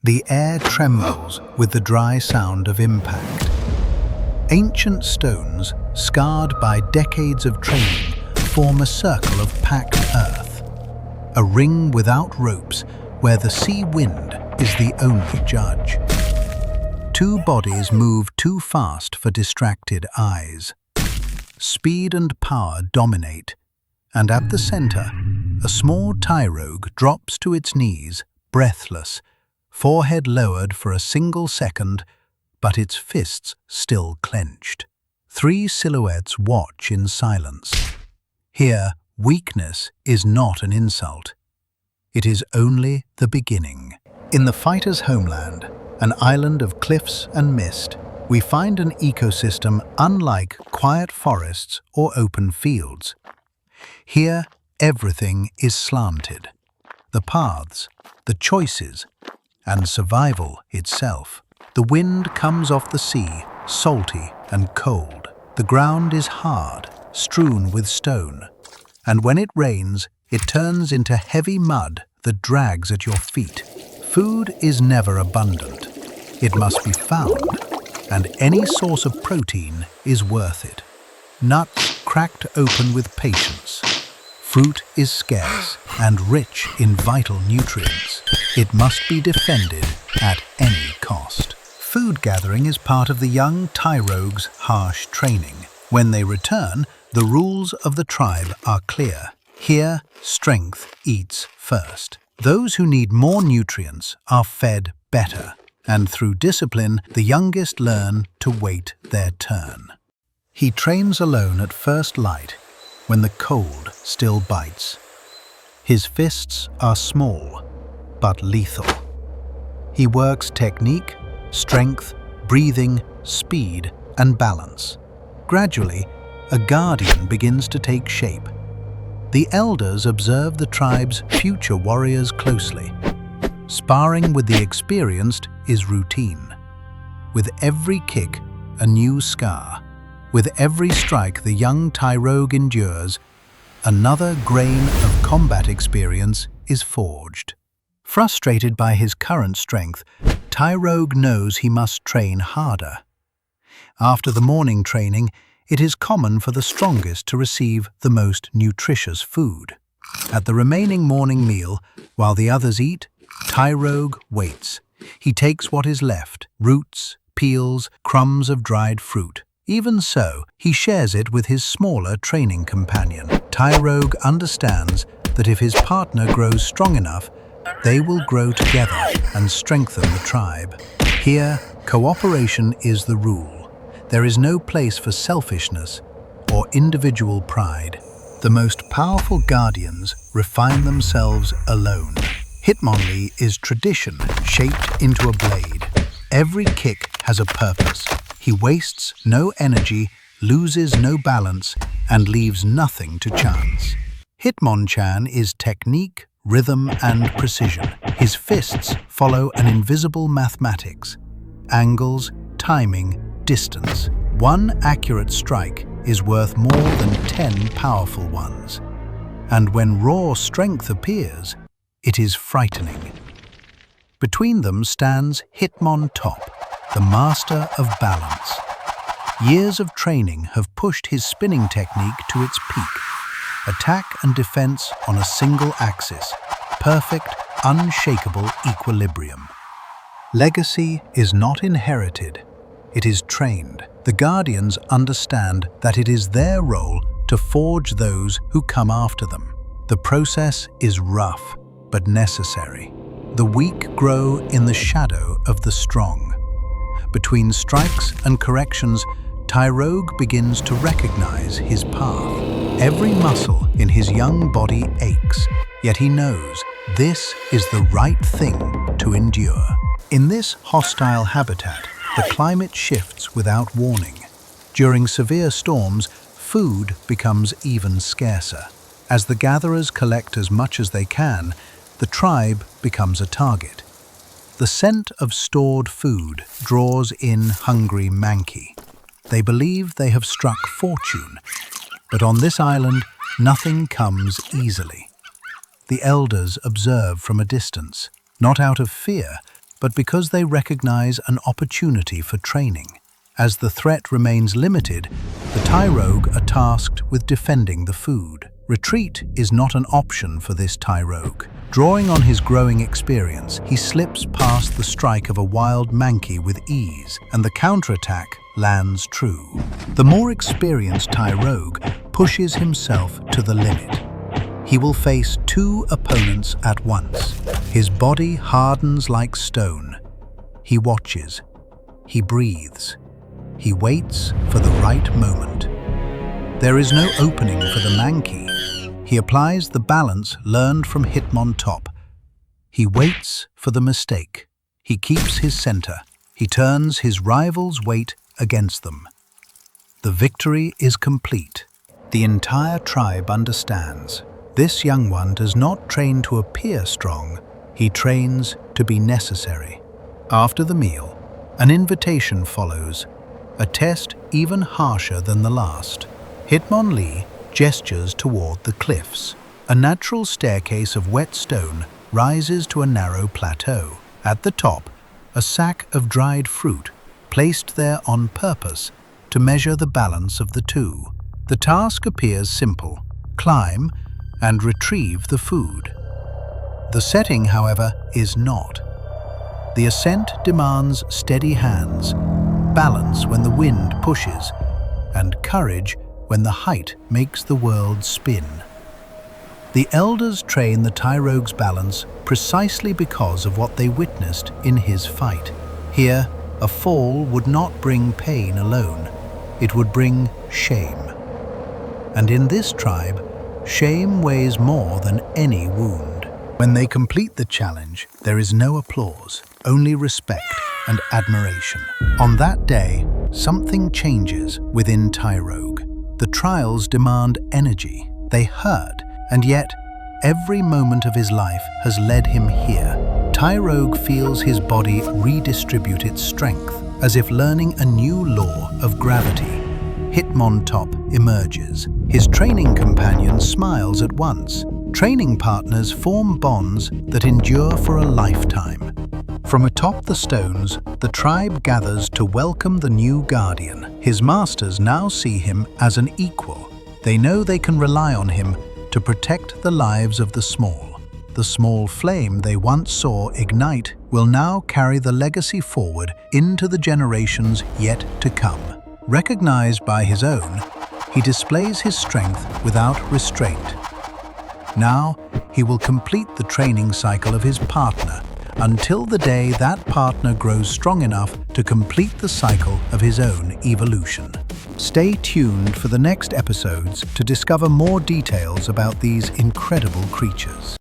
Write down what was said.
The air trembles with the dry sound of impact. Ancient stones, scarred by decades of training, form a circle of packed earth. A ring without ropes where the sea wind is the only judge. Two bodies move too fast for distracted eyes. Speed and power dominate, and at the center, a small Tyrogue drops to its knees, breathless, forehead lowered for a single second, but its fists still clenched. Three silhouettes watch in silence. Here, weakness is not an insult. It is only the beginning. In the fighter's homeland, an island of cliffs and mist, we find an ecosystem unlike quiet forests or open fields. Here, everything is slanted. The paths, the choices, and survival itself. The wind comes off the sea, salty and cold. The ground is hard, strewn with stone. And when it rains, it turns into heavy mud that drags at your feet. Food is never abundant. It must be found, and any source of protein is worth it. Nuts cracked open with patience. Fruit is scarce and rich in vital nutrients. It must be defended at any cost. Food gathering is part of the young Tyrogue's harsh training. When they return, the rules of the tribe are clear. Here, strength eats first. Those who need more nutrients are fed better, and through discipline, the youngest learn to wait their turn. He trains alone at first light, when the cold still bites. His fists are small, but lethal. He works technique, strength, breathing, speed, and balance. Gradually, a guardian begins to take shape. The elders observe the tribe's future warriors closely. Sparring with the experienced is routine. With every kick, a new scar. With every strike the young Tyrogue endures, another grain of combat experience is forged. Frustrated by his current strength, Tyrogue knows he must train harder. After the morning training, it is common for the strongest to receive the most nutritious food. At the remaining morning meal, while the others eat, Tyrogue waits. He takes what is left, roots, peels, crumbs of dried fruit. Even so, he shares it with his smaller training companion. Tyrogue understands that if his partner grows strong enough, they will grow together and strengthen the tribe. Here, cooperation is the rule. There is no place for selfishness or individual pride. The most powerful guardians refine themselves alone. Hitmonlee is tradition shaped into a blade. Every kick has a purpose. He wastes no energy, loses no balance, and leaves nothing to chance. Hitmonchan is technique, rhythm, and precision. His fists follow an invisible mathematics. Angles, timing, distance. One accurate strike is worth more than 10 powerful ones. And when raw strength appears, it is frightening. Between them stands Hitmontop, the master of balance. Years of training have pushed his spinning technique to its peak. Attack and defense on a single axis. Perfect, unshakable equilibrium. Legacy is not inherited. It is trained. The guardians understand that it is their role to forge those who come after them. The process is rough, but necessary. The weak grow in the shadow of the strong. Between strikes and corrections, Tyrogue begins to recognize his path. Every muscle in his young body aches, yet he knows this is the right thing to endure. In this hostile habitat, the climate shifts without warning. During severe storms, food becomes even scarcer. As the gatherers collect as much as they can, the tribe becomes a target. The scent of stored food draws in hungry Mankey. They believe they have struck fortune, but on this island, nothing comes easily. The elders observe from a distance, not out of fear, but because they recognize an opportunity for training. As the threat remains limited, the Tyrogue are tasked with defending the food. Retreat is not an option for this Tyrogue. Drawing on his growing experience, he slips past the strike of a wild Mankey with ease, and the counterattack lands true. The more experienced Tyrogue pushes himself to the limit. He will face two opponents at once. His body hardens like stone. He watches. He breathes. He waits for the right moment. There is no opening for the Mankey. He applies the balance learned from Hitmontop. He waits for the mistake. He keeps his center. He turns his rival's weight against them. The victory is complete. The entire tribe understands. This young one does not train to appear strong. He trains to be necessary. After the meal, an invitation follows, a test even harsher than the last. Hitmonlee gestures toward the cliffs. A natural staircase of wet stone rises to a narrow plateau. At the top, a sack of dried fruit, placed there on purpose to measure the balance of the two. The task appears simple: climb and retrieve the food. The setting, however, is not. The ascent demands steady hands, balance when the wind pushes, and courage when the height makes the world spin. The elders train the Tyrogue's balance precisely because of what they witnessed in his fight. Here, a fall would not bring pain alone. It would bring shame. And in this tribe, shame weighs more than any wound. When they complete the challenge, there is no applause, only respect and admiration. On that day, something changes within Tyrogue. The trials demand energy. They hurt, and yet every moment of his life has led him here. Tyrogue feels his body redistribute its strength, as if learning a new law of gravity. Hitmontop emerges. His training companion smiles at once. Training partners form bonds that endure for a lifetime. From atop the stones, the tribe gathers to welcome the new guardian. His masters now see him as an equal. They know they can rely on him to protect the lives of the small. The small flame they once saw ignite will now carry the legacy forward into the generations yet to come. Recognized by his own, he displays his strength without restraint. Now, he will complete the training cycle of his partner, until the day that partner grows strong enough to complete the cycle of his own evolution. Stay tuned for the next episodes to discover more details about these incredible creatures.